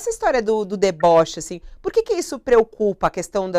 essa história do deboche, assim, por que isso preocupa a questão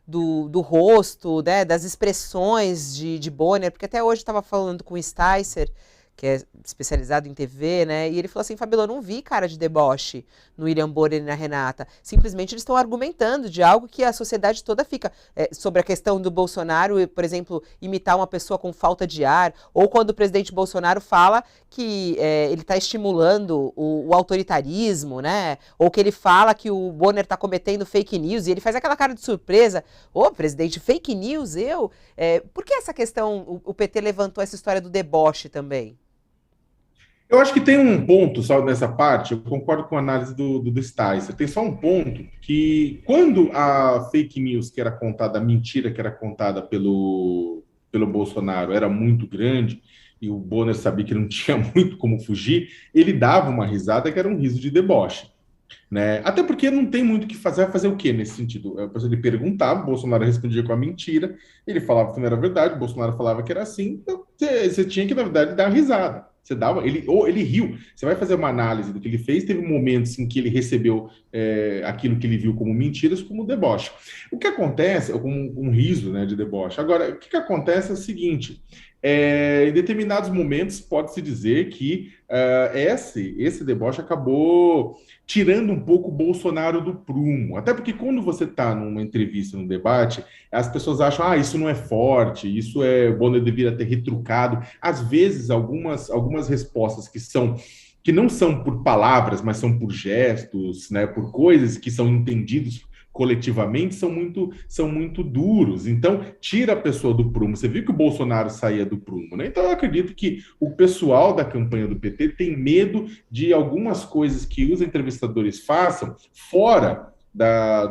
do rosto, né, das expressões de Bonner? Porque até hoje eu estava falando com o Sticer, que é especializado em TV, né? E ele falou assim, Fabíola, eu não vi cara de deboche no William Bonner e na Renata. Simplesmente eles estão argumentando de algo que a sociedade toda fica. Sobre a questão do Bolsonaro, por exemplo, imitar uma pessoa com falta de ar, ou quando o presidente Bolsonaro fala que ele está estimulando o autoritarismo, né? Ou que ele fala que o Bonner está cometendo fake news, e ele faz aquela cara de surpresa. Ô, presidente, fake news, eu? Por que essa questão, o PT levantou essa história do deboche também? Eu acho que tem um ponto, só nessa parte, eu concordo com a análise do Sticer. Tem só um ponto que, quando a fake news que era contada, a mentira que era contada pelo Bolsonaro era muito grande, e o Bonner sabia que não tinha muito como fugir, ele dava uma risada que era um riso de deboche. Né? Até porque não tem muito o que fazer. Vai fazer o quê nesse sentido? A pessoa ele perguntava, o Bolsonaro respondia com a mentira, ele falava que não era verdade, o Bolsonaro falava que era assim, então você tinha que, na verdade, dar risada. Você dava, ou ele riu. Você vai fazer uma análise do que ele fez, teve momentos em que ele recebeu aquilo que ele viu como mentiras, como deboche. O que acontece, como um riso, né, de deboche. Agora, o que acontece é o seguinte: em determinados momentos pode-se dizer que esse deboche acabou tirando um pouco o Bolsonaro do prumo. Até porque quando você está numa entrevista, num debate, as pessoas acham, isso não é forte, isso é bom, eu deveria ter retrucado. Às vezes, algumas respostas que não são por palavras, mas são por gestos, né, por coisas que são entendidos coletivamente, são muito duros. Então, tira a pessoa do prumo. Você viu que o Bolsonaro saía do prumo, né? Então, eu acredito que o pessoal da campanha do PT tem medo de algumas coisas que os entrevistadores façam fora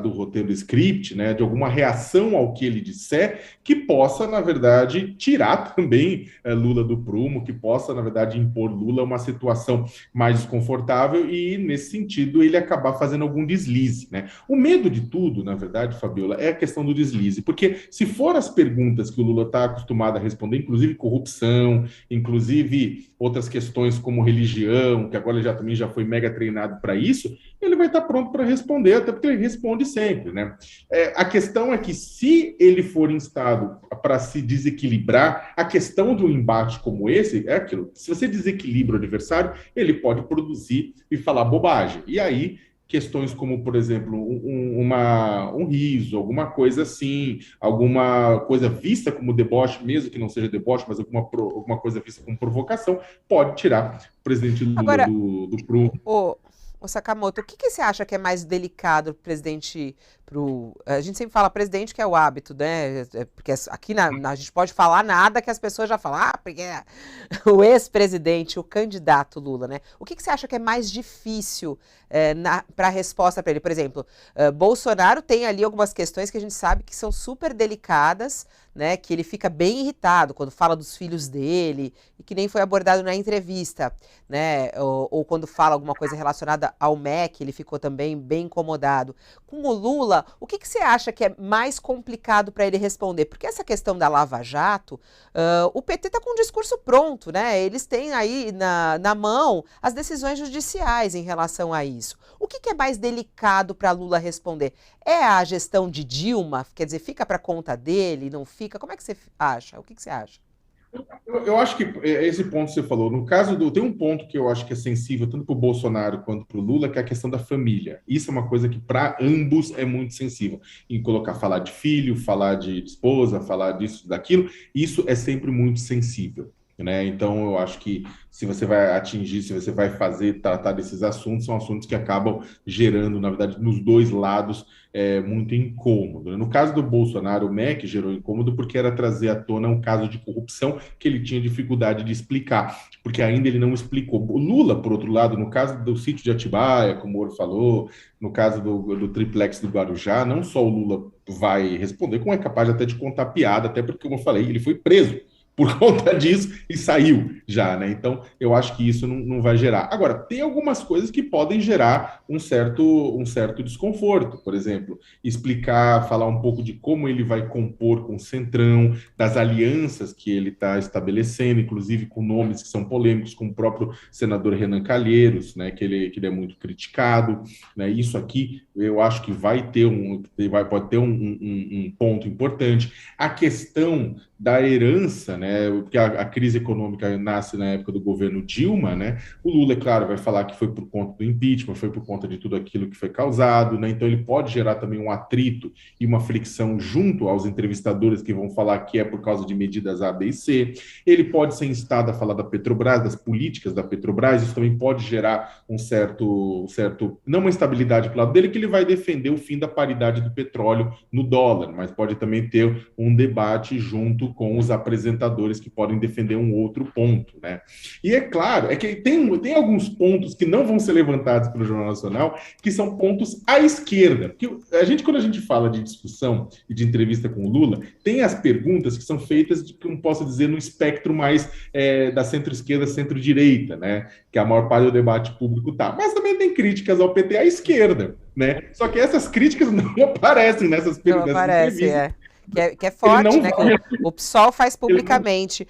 do roteiro do script, né, de alguma reação ao que ele disser, que possa, na verdade, tirar também Lula do prumo, que possa, na verdade, impor Lula a uma situação mais desconfortável e, nesse sentido, ele acabar fazendo algum deslize. Né? O medo de tudo, na verdade, Fabiola, é a questão do deslize, porque se for as perguntas que o Lula está acostumado a responder, inclusive corrupção, inclusive outras questões como religião, que agora ele também já foi mega treinado para isso, ele vai estar pronto para responder, até porque ele responde sempre, né? A questão é que se ele for instado para se desequilibrar, a questão de um embate como esse é aquilo. Se você desequilibra o adversário, ele pode produzir e falar bobagem. E aí, questões como, por exemplo, um riso, alguma coisa assim, alguma coisa vista como deboche, mesmo que não seja deboche, mas alguma coisa vista como provocação, pode tirar o presidente Lula Agora, do prumo. o Sakamoto, o que você acha que é mais delicado pro presidente, a gente sempre fala presidente que é o hábito, né? Porque aqui a gente pode falar nada que as pessoas já falam, porque é o ex-presidente, o candidato Lula, né? O que você acha que é mais difícil para a resposta para ele? Por exemplo, Bolsonaro tem ali algumas questões que a gente sabe que são super delicadas, né? Que ele fica bem irritado quando fala dos filhos dele, e que nem foi abordado na entrevista, né? Ou quando fala alguma coisa relacionada ao MEC, ele ficou também bem incomodado. Com o Lula, o que você acha que é mais complicado para ele responder? Porque essa questão da Lava Jato, o PT está com um discurso pronto, né? Eles têm aí na mão as decisões judiciais em relação a isso. O que é mais delicado para Lula responder? É a gestão de Dilma? Quer dizer, fica para conta dele, não fica? Como é que você acha? O que você acha? Eu acho que esse ponto que você falou, no caso tem um ponto que eu acho que é sensível tanto para o Bolsonaro quanto para o Lula, que é a questão da família. Isso é uma coisa que para ambos é muito sensível. Em colocar, falar de filho, falar de esposa, falar disso, daquilo, isso é sempre muito sensível. Né? Então, eu acho que se você vai atingir, se você vai tratar desses assuntos, são assuntos que acabam gerando, na verdade, nos dois lados, muito incômodo. Né? No caso do Bolsonaro, o MEC gerou incômodo porque era trazer à tona um caso de corrupção que ele tinha dificuldade de explicar, porque ainda ele não explicou. O Lula, por outro lado, no caso do sítio de Atibaia, como o Moro falou, no caso do triplex do Guarujá, não só o Lula vai responder, como é capaz até de contar piada, até porque, como eu falei, ele foi preso por conta disso e saiu já, né? Então, eu acho que isso não vai gerar. Agora, tem algumas coisas que podem gerar um certo desconforto. Por exemplo, explicar, falar um pouco de como ele vai compor com o Centrão, das alianças que ele está estabelecendo, inclusive com nomes que são polêmicos, como o próprio senador Renan Calheiros, né? Que ele é muito criticado, né? Isso aqui eu acho que pode ter um ponto importante. A questão da herança, né? Porque a crise econômica nasce na época do governo Dilma, né? O Lula, é claro, vai falar que foi por conta do impeachment, foi por conta de tudo aquilo que foi causado, né? Então ele pode gerar também um atrito e uma fricção junto aos entrevistadores que vão falar que é por causa de medidas A, B e C. Ele pode ser instado a falar da Petrobras, das políticas da Petrobras, isso também pode gerar um certo não uma estabilidade para o lado dele, que ele vai defender o fim da paridade do petróleo no dólar, mas pode também ter um debate junto com os apresentadores que podem defender um outro ponto, né? E é claro, é que tem alguns pontos que não vão ser levantados pelo Jornal Nacional, que são pontos à esquerda. Porque quando a gente fala de discussão e de entrevista com o Lula, tem as perguntas que são feitas, como posso dizer, no espectro mais da centro-esquerda, centro-direita, né? Que a maior parte do debate público tá. Mas também tem críticas ao PT à esquerda, né? Só que essas críticas não aparecem nessas Não aparece, entrevistas. que é forte, né? Que o PSOL faz publicamente.